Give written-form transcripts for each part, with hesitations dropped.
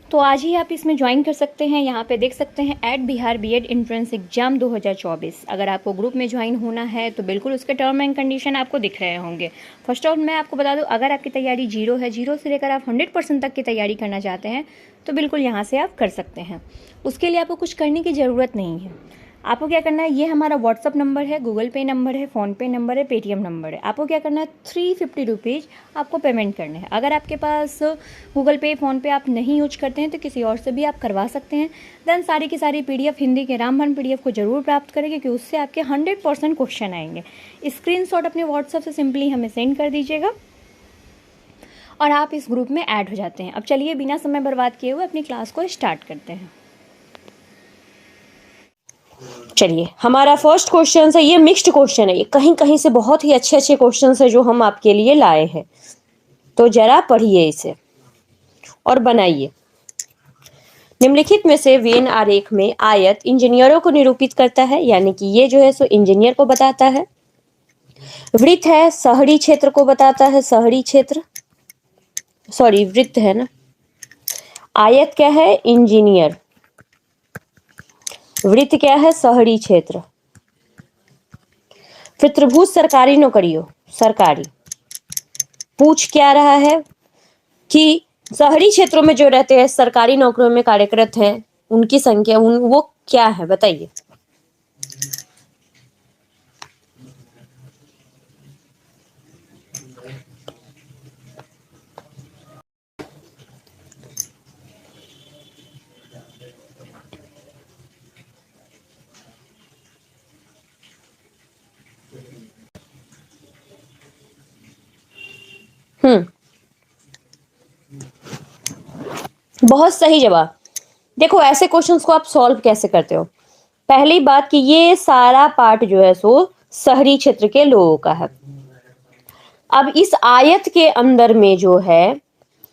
तो आज ही आप इसमें ज्वाइन कर सकते हैं। यहाँ पे देख सकते हैं at Bihar BEd entrance exam 2024। अगर आपको ग्रुप में ज्वाइन होना है तो बिल्कुल उसके टर्म एंड कंडीशन आपको दिख रहे होंगे। फर्स्ट ऑफ मैं आपको बता दूं, अगर आपकी तैयारी जीरो है, जीरो से लेकर आप 100% तक की तैयारी करना चाहते हैं तो बिल्कुल यहाँ से आप कर सकते हैं। उसके लिए आपको कुछ करने की ज़रूरत नहीं है। आपको क्या करना है, ये हमारा व्हाट्सअप नंबर है, गूगल पे नंबर है, फ़ोनपे नंबर है, पेटीएम नंबर है। आपको क्या करना है, 350 रुपीज़ आपको पेमेंट करने हैं। अगर आपके पास गूगल पे फ़ोनपे आप नहीं यूज करते हैं तो किसी और से भी आप करवा सकते हैं। देन सारी की सारी PDF हिंदी के रामबन PDF को ज़रूर प्राप्त करें, क्योंकि उससे आपके 100% क्वेश्चन आएंगे। स्क्रीनशॉट अपने व्हाट्सअप से सिंपली हमें सेंड कर दीजिएगा और आप इस ग्रुप में ऐड हो जाते हैं। अब चलिए बिना समय बर्बाद किए हुए अपनी क्लास को स्टार्ट करते हैं। चलिए, हमारा फर्स्ट क्वेश्चन है, ये मिक्स्ड क्वेश्चन है, ये कहीं कहीं से बहुत ही अच्छे अच्छे क्वेश्चन है जो हम आपके लिए लाए हैं। तो जरा पढ़िए इसे और बनाइए। निम्नलिखित में से वेन आरेख में आयत इंजीनियरों को निरूपित करता है, यानी कि ये जो है सो इंजीनियर को बताता है। वृत्त है, शहरी क्षेत्र को बताता है, शहरी क्षेत्र, सॉरी वृत्त है ना। आयत क्या है, इंजीनियर। वृत्त क्या है, शहरी क्षेत्र। फिर त्रिभुज सरकारी नौकरियों, सरकारी। पूछ क्या रहा है कि शहरी क्षेत्रों में जो रहते हैं, सरकारी नौकरियों में कार्यरत हैं, उनकी संख्या वो क्या है, बताइए। बहुत सही जवाब। देखो, ऐसे क्वेश्चंस को आप सॉल्व कैसे करते हो। पहली बात कि ये सारा पार्ट जो है सो शहरी क्षेत्र के लोगों का है। अब इस आयत के अंदर में जो है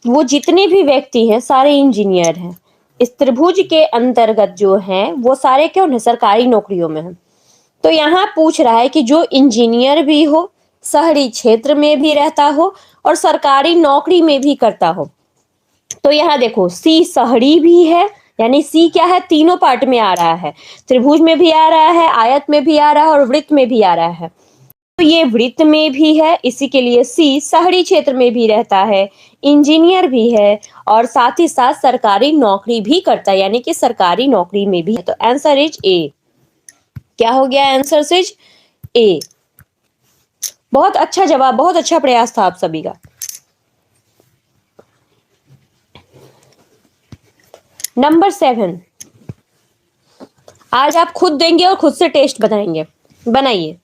वो जितने भी व्यक्ति हैं सारे इंजीनियर हैं। इस त्रिभुज के अंतर्गत जो हैं वो सारे क्यों है, सरकारी नौकरियों में हैं। तो यहाँ पूछ रहा है कि जो इंजीनियर भी हो, शहरी क्षेत्र में भी रहता हो और सरकारी नौकरी में भी करता हो। तो यहाँ देखो, सी शहरी भी है, यानी सी क्या है, तीनों पार्ट में आ रहा है। त्रिभुज में भी आ रहा है, आयत में भी आ रहा है और वृत्त में भी आ रहा है। तो ये वृत्त में भी है, इसी के लिए सी शहरी क्षेत्र में भी रहता है, इंजीनियर भी है और साथ ही साथ सरकारी नौकरी भी करता है, यानी कि सरकारी नौकरी में भी है। तो आंसर इज ए। क्या हो गया, आंसर इज ए। बहुत अच्छा जवाब, बहुत अच्छा प्रयास था आप सभी का। नंबर 7, आज आप खुद देंगे और खुद से टेस्ट बताएंगे। बनाइए।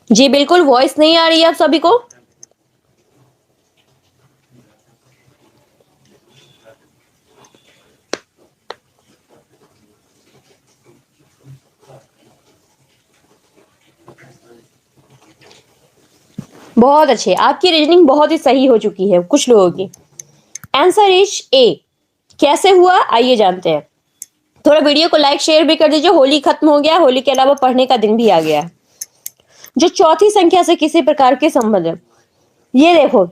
जी बिल्कुल, वॉइस नहीं आ रही है आप सभी को। बहुत अच्छे, आपकी रीजनिंग बहुत ही सही हो चुकी है कुछ लोगों की। Answer is a. कैसे हुआ, आइए जानते हैं। थोड़ा वीडियो को लाइक शेयर भी कर दीजिए। होली खत्म हो गया, होली के अलावा पढ़ने का दिन भी आ गया। जो चौथी संख्या से किसी प्रकार के संबंध है, ये देखो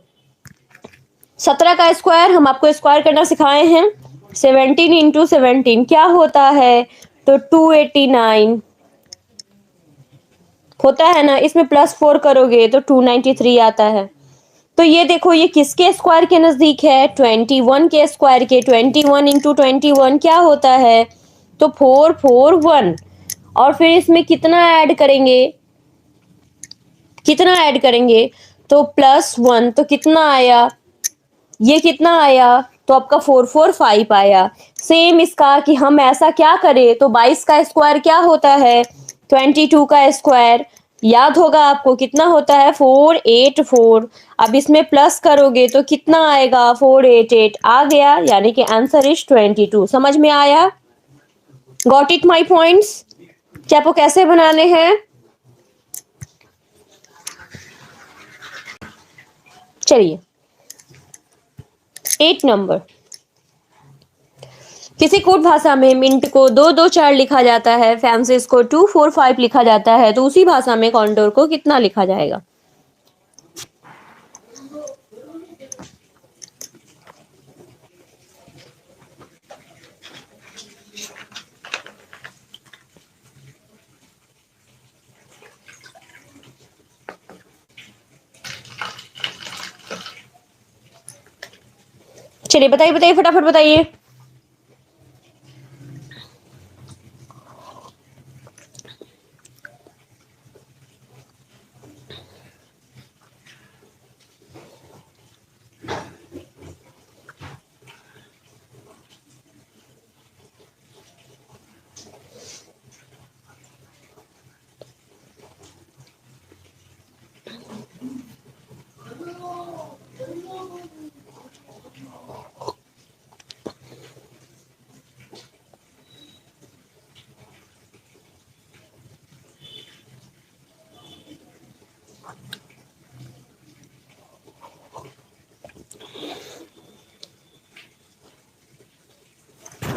17 का स्क्वायर हम आपको स्क्वायर करना सिखाए हैं। 17 इंटू 17 क्या होता है, तो 289 होता है ना। इसमें +4 करोगे तो 293 आता है। तो ये देखो, ये किसके स्क्वायर के नजदीक है, 21 के स्क्वायर के। 21 इंटू 21 क्या होता है, तो 441। और फिर इसमें कितना ऐड करेंगे, कितना ऐड करेंगे, तो +1, तो कितना आया, ये कितना आया, तो आपका 445 आया। सेम इसका कि हम ऐसा क्या करें, तो 22 का स्क्वायर क्या होता है, 22 का स्क्वायर याद होगा आपको कितना होता है, 484। अब इसमें प्लस करोगे तो कितना आएगा, 488 आ गया, यानी कि आंसर इज 22। समझ में आया, गॉट इट माई पॉइंट्स, कि आपको कैसे बनाने हैं। चलिए 8 नंबर, किसी कोड भाषा में मिनट को 224 लिखा जाता है, फैंसिस को 245 लिखा जाता है, तो उसी भाषा में कॉन्डोर को कितना लिखा जाएगा? चलिए बताइए बताइए, फटाफट बताइए।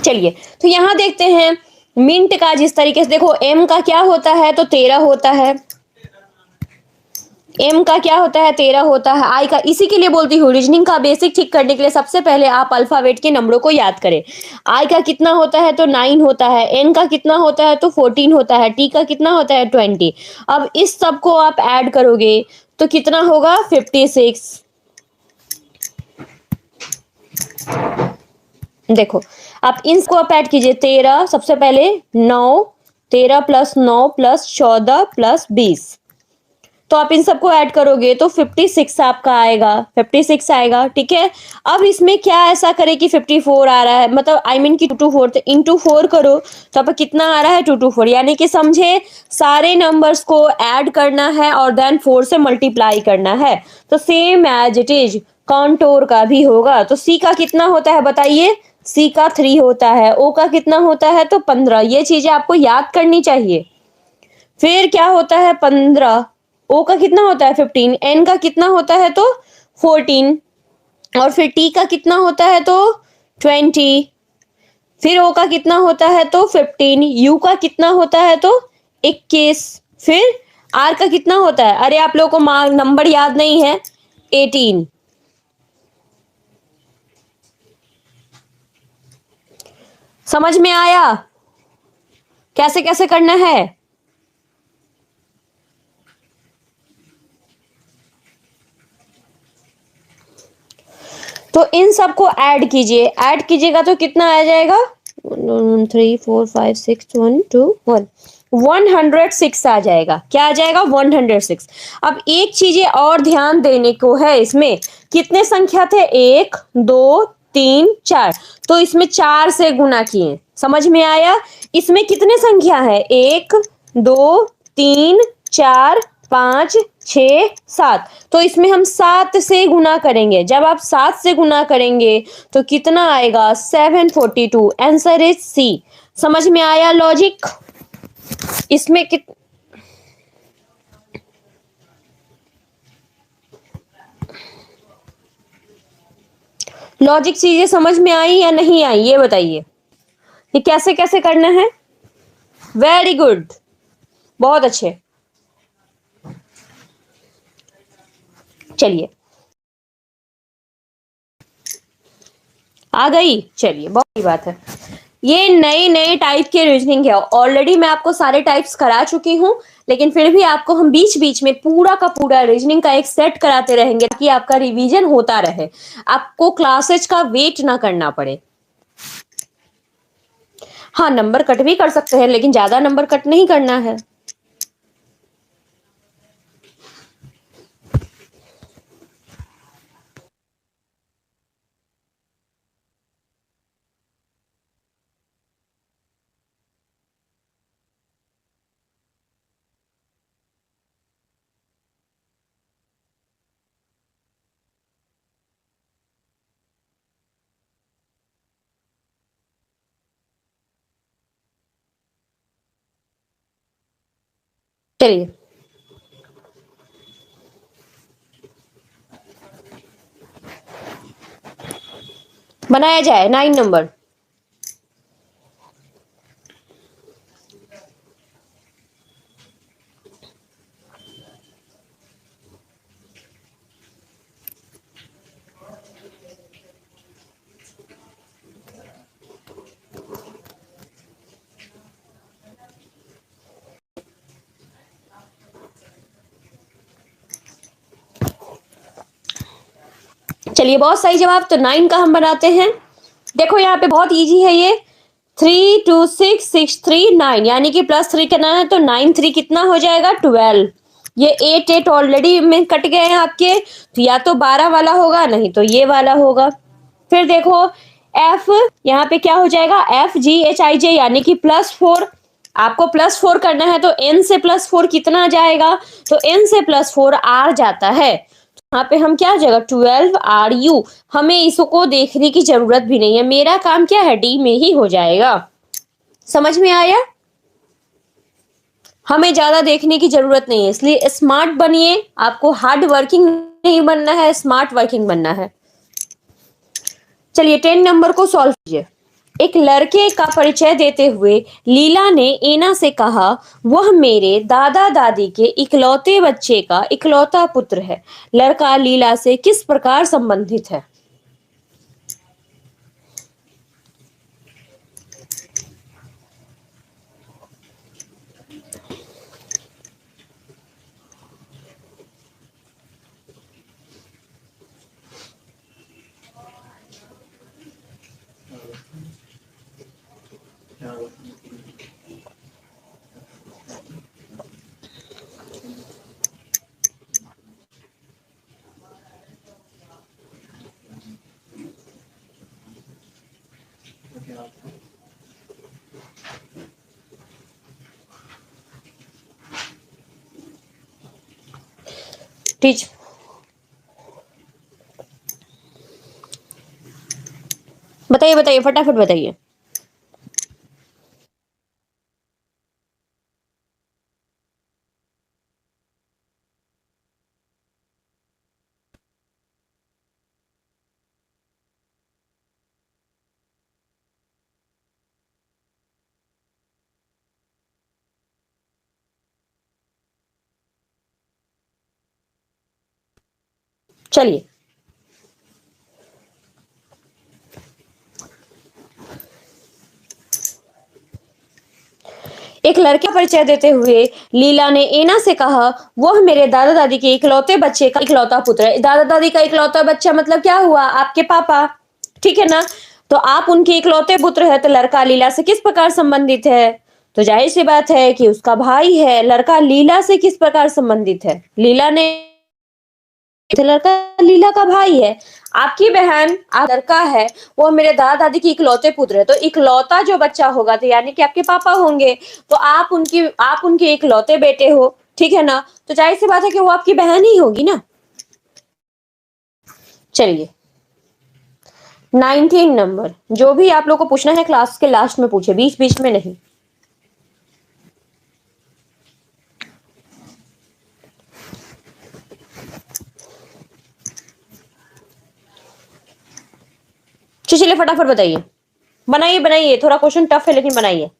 चलिए तो यहां देखते हैं मिंट का, जिस तरीके से देखो एम का क्या होता है तो 13 होता है, एम का क्या होता है 13 होता है, आई का, इसी के लिए बोलती हूँ रीजनिंग का बेसिक ठीक करने के लिए सबसे पहले आप अल्फाबेट के नंबरों को याद करें। आई का कितना होता है तो 9 होता है, एन का कितना होता है तो 14 होता है, टी का कितना होता है 20। अब इस सब को आप ऐड करोगे तो कितना होगा 56। देखो आप इनको आप ऐड कीजिए, 13 सबसे पहले 9, 13 प्लस 9 प्लस 14 प्लस 20, तो आप इन सबको ऐड करोगे तो 56 आपका आएगा, 56 आएगा, ठीक है। अब इसमें क्या ऐसा करे कि 54 आ रहा है, मतलब आई मीन कि 2 टू 4 इंटू 4 करो तो आपका कितना आ रहा है 2 टू 4, यानी कि समझे सारे नंबर्स को ऐड करना है और देन 4 से मल्टीप्लाई करना है। तो same as it is contour का भी होगा। तो सी का कितना होता है बताइए, सी का 3 होता है, ओ का कितना होता है तो 15, ये चीजें आपको याद करनी चाहिए। फिर क्या होता है 15, ओ का कितना होता है 15, एन का कितना होता है तो 14, और फिर टी का कितना होता है तो 20, फिर ओ का कितना होता है तो 15, यू का कितना होता है तो 21, फिर आर का कितना होता है, अरे आप लोगों को नंबर याद नहीं है, 18। समझ में आया कैसे कैसे करना है? तो इन सबको ऐड कीजिए, ऐड कीजिएगा तो कितना आ जाएगा 3 4 5 6 1 2 1, 106 आ जाएगा। क्या आ जाएगा 106। अब एक चीज और ध्यान देने को है, इसमें कितने संख्या थे 1 2 3 4, तो इसमें 4 से गुना किए, समझ में आया? इसमें कितने संख्या है 1 2 3 4 5 6 7, तो इसमें हम 7 से गुना करेंगे। जब आप 7 से गुना करेंगे तो कितना आएगा 742। Answer is C. समझ में आया लॉजिक? इसमें लॉजिक चीजें समझ में आई या नहीं आई ये बताइए, ये कैसे कैसे करना है? वेरी गुड, बहुत अच्छे। चलिए आ गई, चलिए बहुत ही बात है। ये नए नए टाइप के रीजनिंग है, ऑलरेडी मैं आपको सारे टाइप्स करा चुकी हूं, लेकिन फिर भी आपको हम बीच बीच में पूरा का पूरा रीजनिंग का एक सेट कराते रहेंगे ताकि आपका रिवीजन होता रहे, आपको क्लासेज का वेट ना करना पड़े। हाँ नंबर कट भी कर सकते हैं, लेकिन ज्यादा नंबर कट नहीं करना है। चलिए बनाया जाए 9 नंबर। चलिए बहुत सही जवाब, तो 9 का हम बनाते हैं। देखो यहाँ पे बहुत इजी है ये, 3 2 6 6 3 9, यानी कि +3 करना है तो 9 3 कितना हो जाएगा 12। ये 8 8 ऑलरेडी में कट गए हैं आपके, तो या तो 12 वाला होगा, नहीं तो ये वाला होगा। फिर देखो एफ, यहाँ पे क्या हो जाएगा FGHIJ, यानी कि +4। आपको +4 करना है तो n से +4 कितना जाएगा, तो n से +4 R जाता है। यहाँ पे हम क्या हो जाएगा 12RU। हमें इसको देखने की जरूरत भी नहीं है, मेरा काम क्या है D में ही हो जाएगा। समझ में आया? हमें ज्यादा देखने की जरूरत नहीं है, इसलिए स्मार्ट बनिए। आपको हार्ड वर्किंग नहीं बनना है, स्मार्ट वर्किंग बनना है। चलिए 10 नंबर को सॉल्व कीजिए। एक लड़के का परिचय देते हुए लीला ने एना से कहा, वह मेरे दादा दादी के इकलौते बच्चे का इकलौता पुत्र है। लड़का लीला से किस प्रकार संबंधित है? टीच बताइए बताइए, फटाफट बताइए। चलिए एक लड़का परिचय देते हुए लीला ने एना से कहा, वह मेरे दादा दादी के इकलौते बच्चे का इकलौता पुत्र है। दादा दादी का इकलौता बच्चा मतलब क्या हुआ, आपके पापा, ठीक है ना। तो आप उनके इकलौते पुत्र है, तो लड़का लीला से किस प्रकार संबंधित है, तो जाहिर सी बात है कि उसका भाई है। लड़का लीला से किस प्रकार संबंधित है, लीला ने, लड़का लीला का भाई है। आपकी बहन आप लड़का है, वो मेरे दादा दादी की इकलौते पुत्र है, तो इकलौता जो बच्चा होगा तो यानी कि आपके पापा होंगे, तो आप उनके इकलौते बेटे हो, ठीक है ना। तो जाहिर सी बात है कि वो आपकी बहन ही होगी ना। चलिए 19 नंबर, जो भी आप लोग को पूछना है क्लास के लास्ट में पूछे, बीच बीच में नहीं। चलिए फटाफट बताइए, बनाइए बनाइए, थोड़ा क्वेश्चन टफ है लेकिन बनाइए।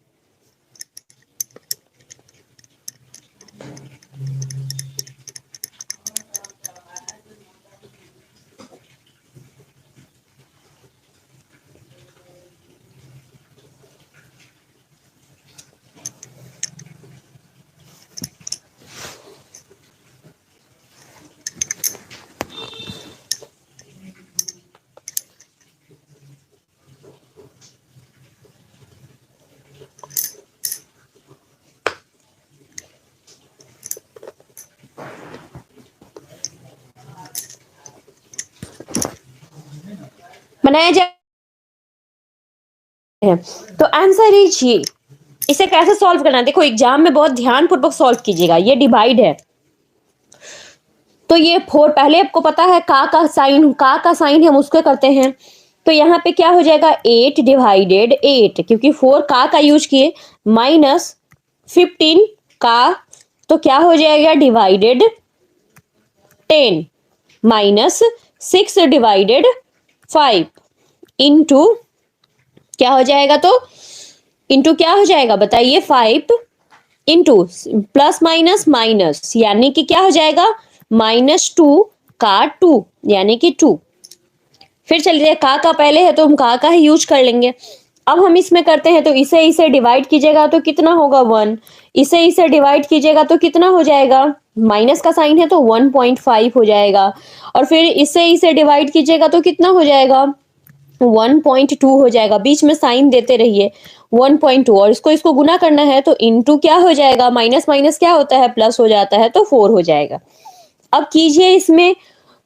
बनाया जाए तो आंसर इज ये। इसे कैसे सॉल्व करना है, देखो एग्जाम में बहुत ध्यानपूर्वक सॉल्व कीजिएगा। ये डिवाइड है, तो ये 4, पहले आपको पता है का साइन हम उसको करते हैं। तो यहाँ पे क्या हो जाएगा 8 डिवाइडेड 8, क्योंकि 4 का यूज किए, -15 का, तो क्या हो जाएगा डिवाइडेड 10, -6 डिवाइडेड 5, इंटू क्या हो जाएगा, तो इंटू क्या हो जाएगा बताइए, 5 इंटू प्लस माइनस माइनस यानी कि क्या हो जाएगा, -2 का 2 यानी कि 2। फिर चलिए का पहले है तो हम का ही यूज कर लेंगे। अब हम इसमें करते हैं तो इसे डिवाइड कीजिएगा तो कितना होगा 1, इसे डिवाइड कीजिएगा तो कितना हो जाएगा, माइनस का साइन है तो 1.5 हो जाएगा। और फिर इसे डिवाइड कीजिएगा तो कितना हो जाएगा, 1.2 हो जाएगा। बीच में साइन देते रहिए 1.2, और इसको गुना करना है तो इंटू क्या हो जाएगा, माइनस माइनस क्या होता है, प्लस हो जाता है तो 4 हो जाएगा। अब कीजिए इसमें,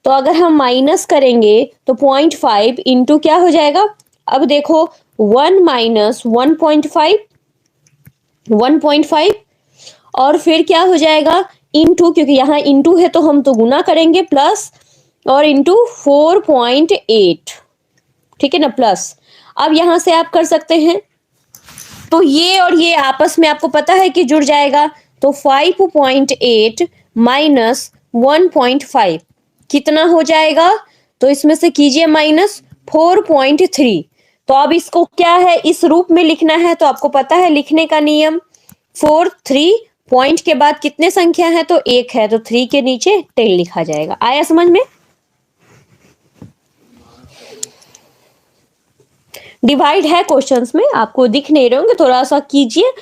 तो अगर हम माइनस करेंगे तो 0.5 इंटू क्या हो जाएगा, अब देखो 1 माइनस 1.5 और फिर क्या हो जाएगा इंटू, क्योंकि यहाँ इंटू है तो हम तो गुना करेंगे, प्लस और इंटू 4.8, ठीक है ना, प्लस। अब यहां से आप कर सकते हैं तो ये और ये आपस में आपको पता है कि जुड़ जाएगा, तो 5.8 माइनस 1.5 कितना हो जाएगा, तो इसमें से कीजिए माइनस 4.3। तो अब इसको क्या है, इस रूप में लिखना है, तो आपको पता है लिखने का नियम, 3 पॉइंट के बाद कितने संख्या है, तो 1 है, तो 3 के नीचे 10 लिखा जाएगा। आया समझ में? डिवाइड है क्वेश्चंस में, आपको दिख नहीं रहे होंगे, थोड़ा सा कीजिए,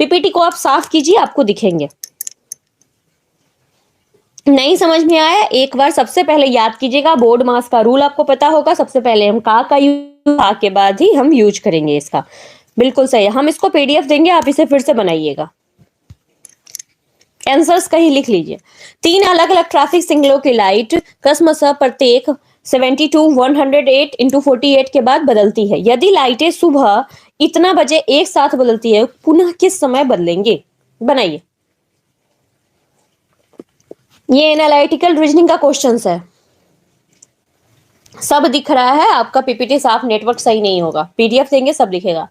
पीपीटी को आप साफ कीजिए, आपको दिखेंगे। नहीं समझ में आया, एक बार सबसे पहले याद कीजिएगा, बोर्ड मास का रूल आपको पता होगा, सबसे पहले हम का यूज के बाद ही हम यूज करेंगे इसका। बिल्कुल सही है, हम इसको पीडीएफ देंगे, आप इसे फिर से बनाइएगा, आंसर्स कहीं लिख लीजिए। 3 अलग अलग ट्रैफिक सिग्नलों की लाइट क्रमशः प्रत्येक 72 108 इंटू 48 के बाद बदलती है। यदि लाइटें सुबह इतना बजे एक साथ बदलती है, पुनः किस समय बदलेंगे, बनाइए। ये एनालिटिकल रीजनिंग का क्वेश्चन है, सब दिख रहा है आपका, पीपीटी साफ, नेटवर्क सही नहीं होगा, पीडीएफ देंगे सब दिखेगा।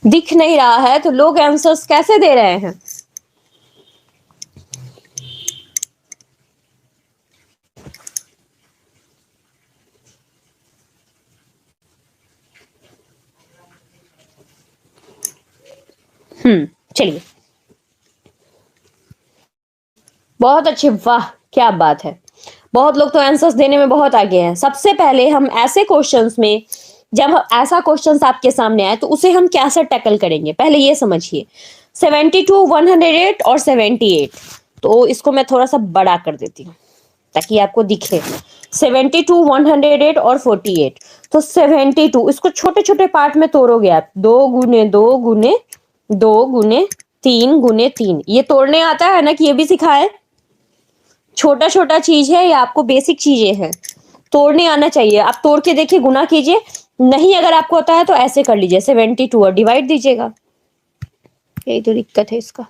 दिख नहीं रहा है तो लोग आंसर्स कैसे दे रहे हैं? चलिए, बहुत अच्छे, वाह क्या बात है, बहुत लोग तो आंसर्स देने में बहुत आगे हैं। सबसे पहले हम ऐसे क्वेश्चंस में, जब ऐसा क्वेश्चंस आपके सामने आए तो उसे हम कैसे टैकल करेंगे, पहले ये समझिए। 72 108 और 78, तो इसको मैं थोड़ा सा बड़ा कर देती हूँ ताकि आपको दिखे। 72 108 और 48, तो 72 इसको छोटे छोटे पार्ट में तोड़ोगे आप, 2 गुने 2 गुने 2 गुने 3 गुने 3, ये तोड़ने आता है ना, कि ये भी सिखाए, छोटा छोटा चीज है, ये आपको बेसिक चीजें हैं, तोड़ने आना चाहिए। आप तोड़ के देखिए, गुना कीजिए, नहीं अगर आपको होता है तो ऐसे कर लीजिए, 72 और डिवाइड दीजिएगा, यही तो दिक्कत है इसका।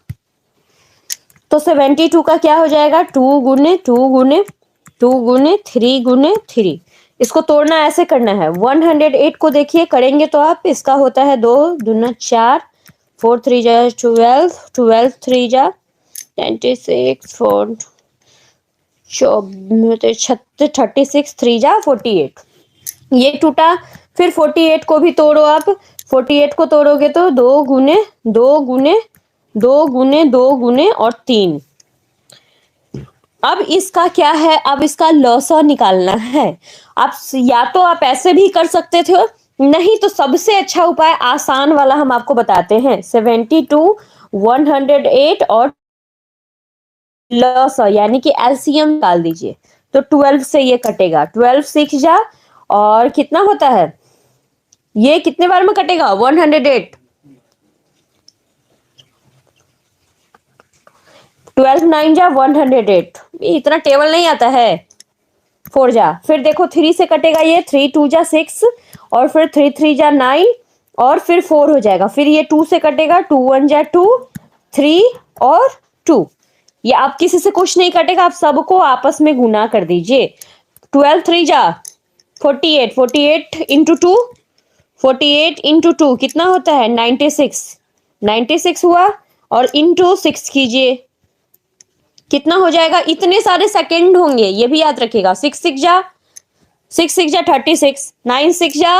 तो 72 का क्या हो जाएगा, 2 गुने 2 गुने 2 गुने 3 गुने 3, इसको तोड़ना ऐसे करना है। 108 को देखिए करेंगे तो आप, इसका होता है 2 दूना 4, 4 3 जा 12, 12 3 जा 26, 4 36 3 जा 48, ये टूटा। फिर 48 को भी तोड़ो आप, 48 को तोड़ोगे तो 2 गुने 2 गुने 2 गुने 2 गुने और 3। अब इसका क्या है, अब इसका लॉसा निकालना है। आप या तो आप ऐसे भी कर सकते थे, नहीं तो सबसे अच्छा उपाय आसान वाला हम आपको बताते हैं, 72 108 और लॉसा यानी कि एलसीएम निकाल दीजिए, तो 12 से ये कटेगा, 12 6 जा, और कितना होता है, ये कितने बार में कटेगा, 108, 12 9 जा 108, इतना टेबल नहीं आता है, 4 जा, फिर देखो 3 से कटेगा ये, 3 2 जा 6, और फिर 3 3 जा 9, और फिर 4 हो जाएगा, फिर ये 2 से कटेगा, 2 1 जा 2, 3 और 2, ये आप किसी से कुछ नहीं कटेगा, आप सबको आपस में गुना कर दीजिए। 12 3 जा 48, 48 इंटू 2, 48 इंटू 2 कितना होता है, 96, 96 हुआ, और इंटू 6 कीजिए, कितना हो जाएगा? इतने सारे सेकंड होंगे, ये भी याद रखिएगा। 6 6 जा 36, 9 6 जा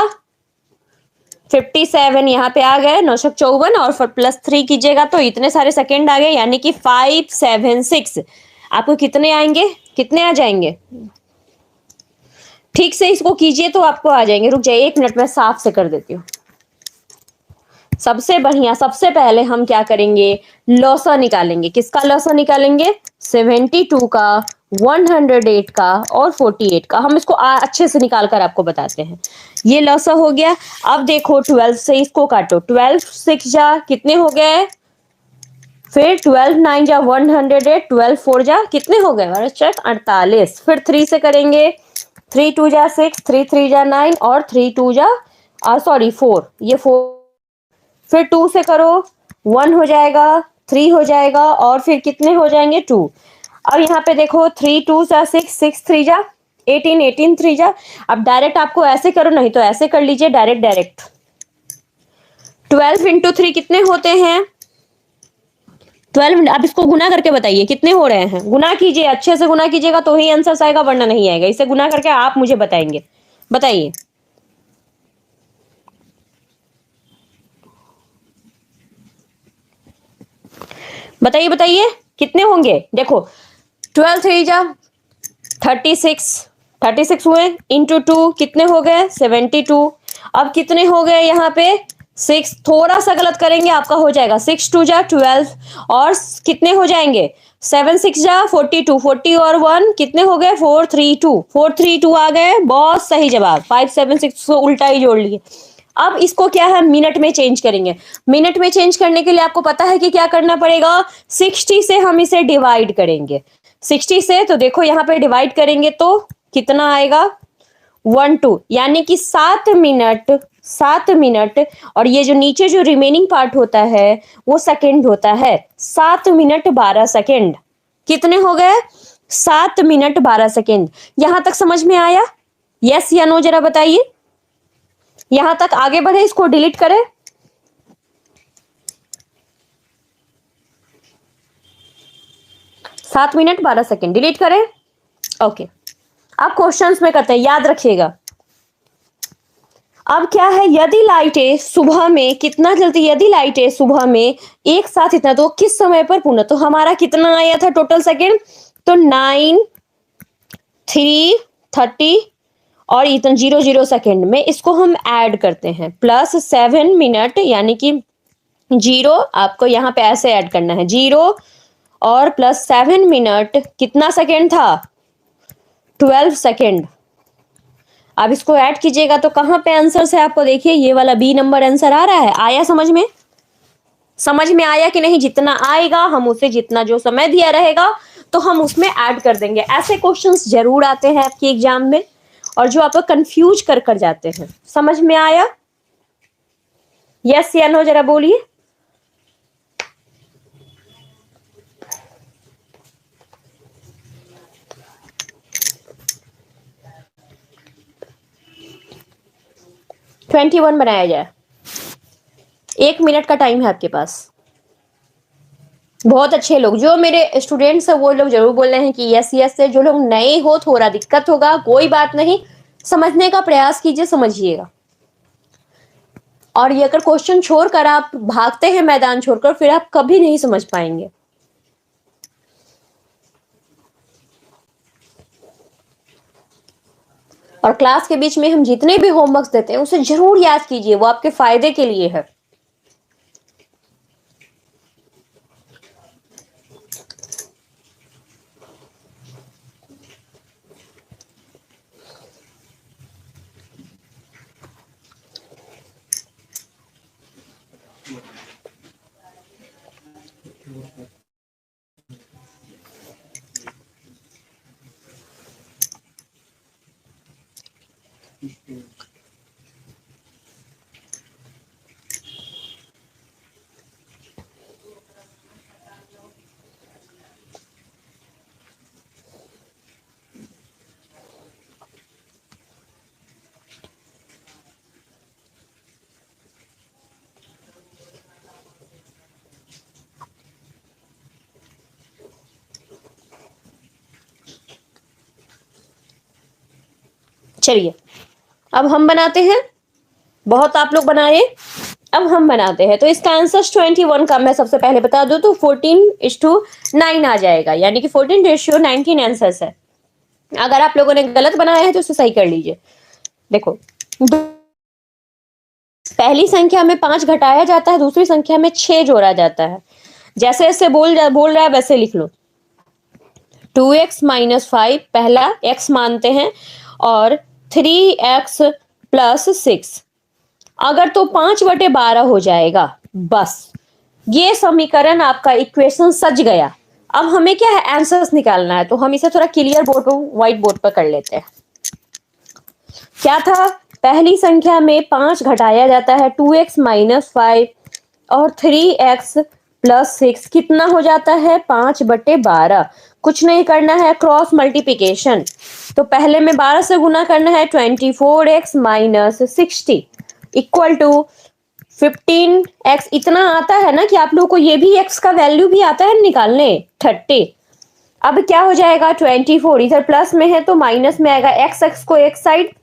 57, यहाँ पे आ गए 954, और फिर +3 कीजिएगा तो इतने सारे सेकंड आ गए, यानी कि 576। आपको कितने आएंगे, कितने आ जाएंगे? ठीक से इसको कीजिए तो आपको आ जाएंगे। रुक जाइए 1 मिनट में साफ से कर देती हूँ। सबसे बढ़िया, सबसे पहले हम क्या करेंगे? लॉसा निकालेंगे। किसका लॉसा निकालेंगे? 72 का, 108 का और 48 का। हम इसको अच्छे से निकाल कर आपको बताते हैं। ये लॉसा हो गया। अब देखो 12 से इसको काटो। 12 6 जा कितने हो गए? फिर 12 9 जा 108, 12 4 जा कितने हो गए? चेक 48। फिर 3 से करेंगे। 3 2 जा 6, 3 3 जा 9 और 3 2 जा 4, ये 4। फिर 2 से करो, 1 हो जाएगा, 3 हो जाएगा और फिर कितने हो जाएंगे? 2। अब यहाँ पे देखो 3 2 जा 6, 6 3 जा 18, 18 3 जा। अब डायरेक्ट आपको ऐसे करो, नहीं तो ऐसे कर लीजिए डायरेक्ट। 12 इंटू 3 कितने होते हैं? 12। अब इसको गुना करके बताइए कितने हो रहे हैं। गुना कीजिए, अच्छे से गुना कीजिएगा तो ही आंसर आएगा, वरना नहीं आएगा। इसे गुना करके आप मुझे बताएंगे। बताइए बताइए बताइए कितने होंगे? देखो 12 3 जा 36, 36 हुए, इंटू 2 कितने हो गए? 72। अब कितने हो गए यहाँ पे? 6। थोड़ा सा गलत करेंगे आपका हो जाएगा 6 2 जा 12 और कितने हो जाएंगे? 7 6 जा 42, 40 और 1 कितने हो गए? 432, 432 आ गए। बहुत सही जवाब। 576 को उल्टा ही जोड़ लिए। अब इसको क्या है, मिनट में चेंज करेंगे। मिनट में चेंज करने के लिए आपको पता है कि क्या करना पड़ेगा? 60 से हम इसे डिवाइड करेंगे। 60 से तो देखो यहाँ पे डिवाइड करेंगे तो कितना आएगा? 1 2, यानी कि 7 मिनट। 7 मिनट और ये जो नीचे जो रिमेनिंग पार्ट होता है वो सेकंड होता है। 7 मिनट 12 सेकंड कितने हो गए? 7 मिनट 12 सेकंड। यहां तक समझ में आया? यस या नो जरा बताइए। यहां तक आगे बढ़े, इसको डिलीट करें। सात मिनट 12 सेकंड डिलीट करें। ओके, अब क्वेश्चंस में करते हैं, याद रखिएगा। अब क्या है, यदि लाइटें सुबह में कितना जलती, यदि लाइटें सुबह में एक साथ इतना, तो किस समय पर पूर्ण? तो हमारा कितना आया था टोटल सेकंड? तो 9 3 30 और इतना 0 सेकंड में इसको हम ऐड करते हैं। +7 मिनट, यानी कि 0 आपको यहाँ पे ऐसे ऐड करना है, 0 और +7 मिनट कितना सेकंड था? 12 सेकंड। अब इसको ऐड कीजिएगा तो कहां पे आंसर से आपको देखिए ये वाला बी नंबर आंसर आ रहा है। आया समझ में? समझ में आया कि नहीं? जितना आएगा हम उसे, जितना जो समय दिया रहेगा तो हम उसमें ऐड कर देंगे। ऐसे क्वेश्चंस जरूर आते हैं आपके एग्जाम में और जो आपको कंफ्यूज कर जाते हैं। समझ में आया? यस या नो जरा बोलिए। ट्वेंटी 21 बनाया जाए। 1 मिनट का टाइम है आपके पास। बहुत अच्छे लोग जो मेरे स्टूडेंट्स है वो लोग जरूर बोल रहे हैं कि यस यस से। जो लोग नए हो थोड़ा दिक्कत होगा, कोई बात नहीं, समझने का प्रयास कीजिए, समझिएगा। और ये अगर क्वेश्चन छोड़कर आप भागते हैं मैदान छोड़कर, फिर आप कभी नहीं समझ पाएंगे। और क्लास के बीच में हम जितने भी होमवर्क देते हैं उसे जरूर याद कीजिए, वो आपके फायदे के लिए है। चलिए अब हम बनाते हैं, बहुत आप लोग बनाए, अब हम बनाते हैं। तो इसका आंसर 21 का मैं सबसे पहले बता दूं तो 14:9 आ जाएगा, यानी कि 14:19 आंसर है। अगर आप लोगों ने गलत बनाया है तो उसे सही कर लीजिए। देखो, पहली संख्या में 5 घटाया जाता है, दूसरी संख्या में 6 जोड़ा जाता है। जैसे जैसे बोल रहा है वैसे लिख लो। 2x - 5 पहला x मानते हैं और 3x + 6, अगर तो 5/12 हो जाएगा। बस ये समीकरण आपका इक्वेशन सज गया। अब हमें क्या है, आंसर्स निकालना है। तो हम इसे थोड़ा क्लियर बोर्ड पर, व्हाइट बोर्ड पर कर लेते हैं। क्या था, पहली संख्या में 5 घटाया जाता है, 2x - 5 और 3x + 6 कितना हो जाता है, 5/12। कुछ नहीं करना है, क्रॉस मल्टीप्लिकेशन। तो पहले में 12 से गुना करना है, 24x - 60 इक्वल टू 15x। इतना आता है ना कि आप लोगों को ये भी x का वैल्यू भी आता है निकालने, 30। अब क्या हो जाएगा, 24 इधर प्लस में है तो माइनस में आएगा, x को एक साइड,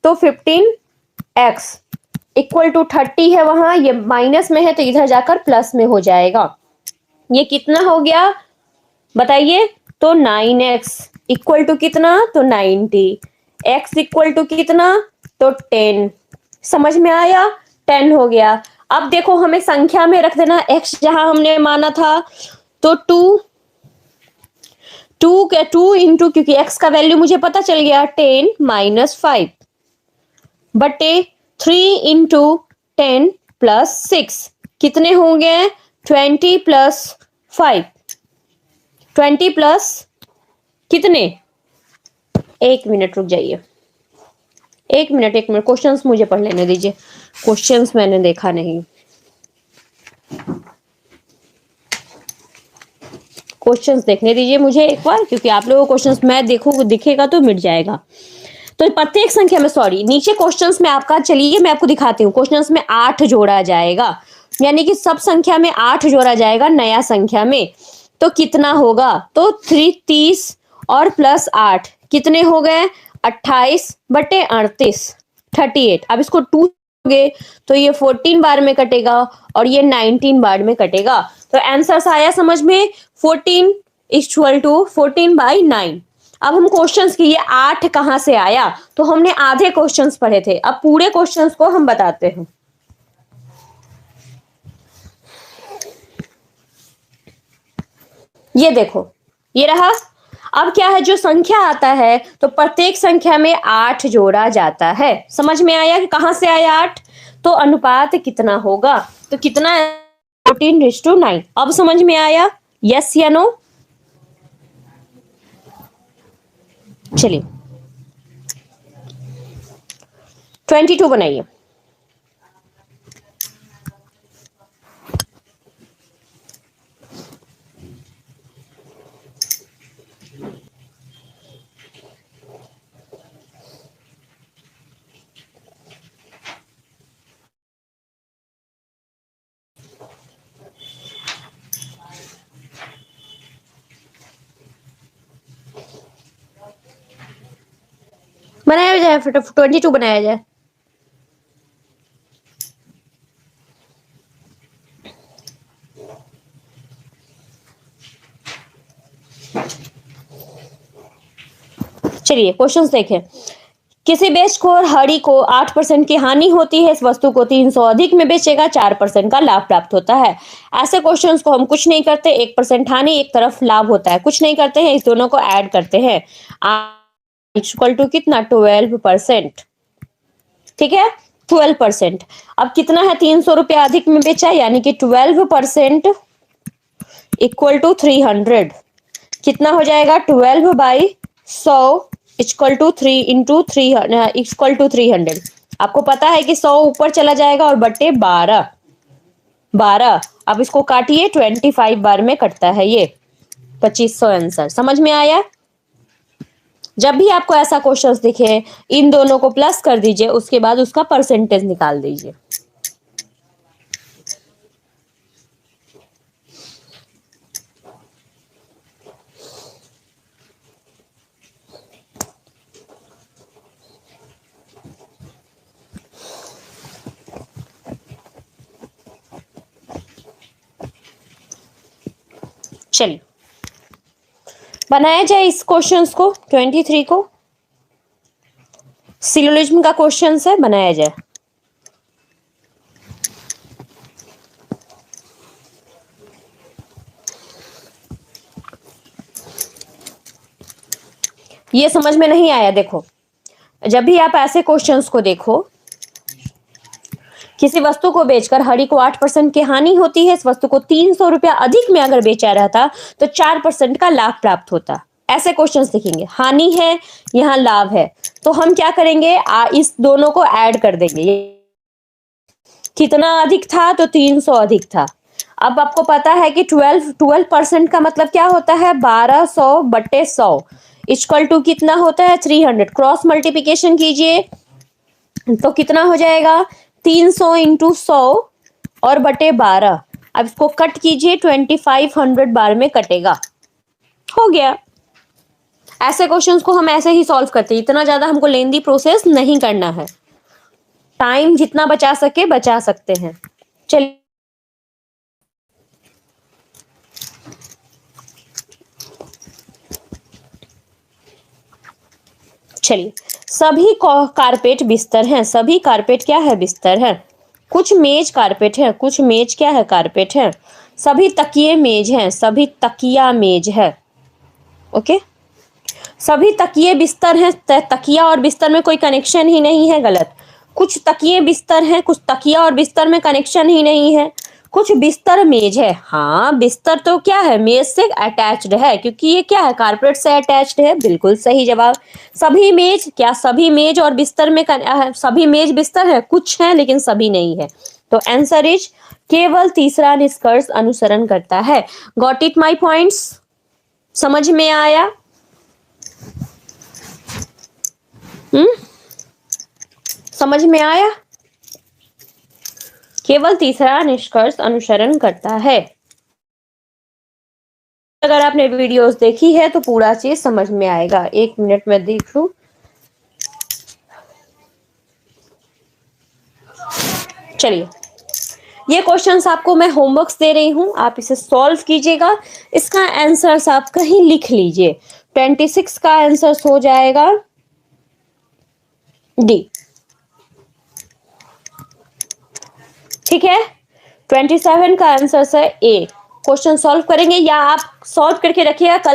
तो 15x इक्वल टू 30 है वहां, ये माइनस में है तो इधर जाकर प्लस में हो जाएगा। ये कितना हो गया बताइए, तो 9x इक्वल टू कितना, तो 90, x इक्वल टू कितना, तो 10। समझ में आया, 10 हो गया। अब देखो हमें संख्या में रख देना, x जहां हमने माना था, तो 2 इंटू, क्योंकि x का वैल्यू मुझे पता चल गया, 10 - 5 बटे 3 इंटू 10 + 6 कितने होंगे, 20 + 5, 20 प्लस कितने, एक मिनट रुक जाइए, एक मिनट क्वेश्चंस मुझे पढ़ लेने दीजिए, क्वेश्चंस मैंने देखा नहीं। क्वेश्चंस देखने दीजिए मुझे एक बार, क्योंकि आप लोगों को क्वेश्चंस मैं देखूं दिखेगा तो मिट जाएगा। तो प्रत्येक संख्या में, सॉरी नीचे क्वेश्चंस में आपका, चलिए मैं आपको दिखाती हूँ। क्वेश्चंस में 8 जोड़ा जाएगा, यानी कि सब संख्या में 8 जोड़ा जाएगा नया संख्या में। तो कितना होगा, तो 30 और प्लस 8 कितने हो गए, 28/38, 38। अब इसको 2 तो ये 14 बार में कटेगा और ये 19 बार में कटेगा। तो आंसर आया समझ में, 14 = 14/9। अब हम क्वेश्चंस की, ये 8 कहां से आया, तो हमने आधे क्वेश्चंस पढ़े थे, अब पूरे क्वेश्चंस को हम बताते हैं। ये देखो, ये रहा। अब क्या है, जो संख्या आता है तो प्रत्येक संख्या में 8 जोड़ा जाता है। समझ में आया कि कहां से आया 8, तो अनुपात कितना होगा, तो कितना, 14:9। अब समझ में आया, यस या नो। चलिए 22 बनाइए। बनाया जाए, 22 बनाया जाए। चलिए क्वेश्चंस देखें। किसी बेचकर हरी को 8% की हानि होती है, इस वस्तु को 300 अधिक में बेचेगा, 4% का लाभ प्राप्त होता है। ऐसे क्वेश्चंस को हम कुछ नहीं करते, 1% हानि, एक तरफ लाभ होता है, कुछ नहीं करते हैं, इस दोनों को ऐड करते हैं। इक्वल टू कितना, 12%। ठीक है, 12%। अब कितना है, 300 रुपया अधिक में बेचा, यानी कि 12% इक्वल टू 300। कितना हो जाएगा, 12/100 equal to 3 into 3 equal to 300। आपको पता है कि 100 ऊपर चला जाएगा और बटे 12। अब इसको काटिए, 25 बार में कटता है ये, 2500 आंसर। समझ में आया। जब भी आपको ऐसा क्वेश्चन दिखे, इन दोनों को प्लस कर दीजिए, उसके बाद उसका परसेंटेज निकाल दीजिए। चलिए बनाया जाए इस क्वेश्चंस को, 23 को। सिलोजिज्म का क्वेश्चन है, बनाया जाए। ये समझ में नहीं आया, देखो जब भी आप ऐसे क्वेश्चंस को देखो, किसी वस्तु को बेचकर हरि को 8% की हानि होती है, इस वस्तु को 300 रुपया अधिक में अगर बेचा रहता तो 4% का लाभ प्राप्त होता। ऐसे क्वेश्चंस लिखेंगे, हानि है यहाँ लाभ है, तो हम क्या करेंगे, इस दोनों को ऐड कर देंगे। कितना अधिक था, तो 300 अधिक था। अब आपको पता है कि 12% का मतलब क्या होता है, 1200 बटे 100 इक्वल टू कितना होता है, 300। क्रॉस मल्टीप्लिकेशन कीजिए तो कितना हो जाएगा, 300 इंटू 100 और बटे 12। अब इसको कट कीजिए, 2500 बार में कटेगा, हो गया। ऐसे क्वेश्चंस को हम ऐसे ही सॉल्व करते हैं, इतना ज्यादा हमको लेंदी प्रोसेस नहीं करना है, टाइम जितना बचा सके बचा सकते हैं। चलिए चलिए, सभी कारपेट बिस्तर हैं, सभी कारपेट क्या है, बिस्तर है। कुछ मेज कारपेट है, कुछ मेज क्या है, कारपेट है। सभी तकिए मेज हैं, सभी तकिया मेज है। ओके, सभी तकिए बिस्तर हैं, तकिया और बिस्तर में कोई कनेक्शन ही नहीं है, गलत। कुछ तकिए बिस्तर हैं, कुछ तकिया और बिस्तर में कनेक्शन ही नहीं है। कुछ बिस्तर मेज है, हाँ बिस्तर तो क्या है, मेज से अटैच्ड है, क्योंकि ये क्या है, कारपेट से अटैच्ड है, बिल्कुल सही जवाब। सभी मेज, क्या सभी मेज और बिस्तर में सभी मेज बिस्तर है, कुछ है लेकिन सभी नहीं है, तो आंसर इज केवल तीसरा निष्कर्ष अनुसरण करता है। गॉट इट माई पॉइंट्स, समझ में आया? समझ में आया? केवल तीसरा निष्कर्ष अनुसरण करता है। अगर आपने वीडियोस देखी है तो पूरा चीज समझ में आएगा। 1 मिनट में देख लूं। चलिए, ये क्वेश्चंस आपको मैं होमवर्क्स दे रही हूं, आप इसे सॉल्व कीजिएगा। इसका आंसर्स आप कहीं लिख लीजिए। 26 का आंसर हो जाएगा डी, ठीक है। 27 का आंसर है ए। क्वेश्चन सॉल्व करेंगे या आप सॉल्व करके रखिएगा, कल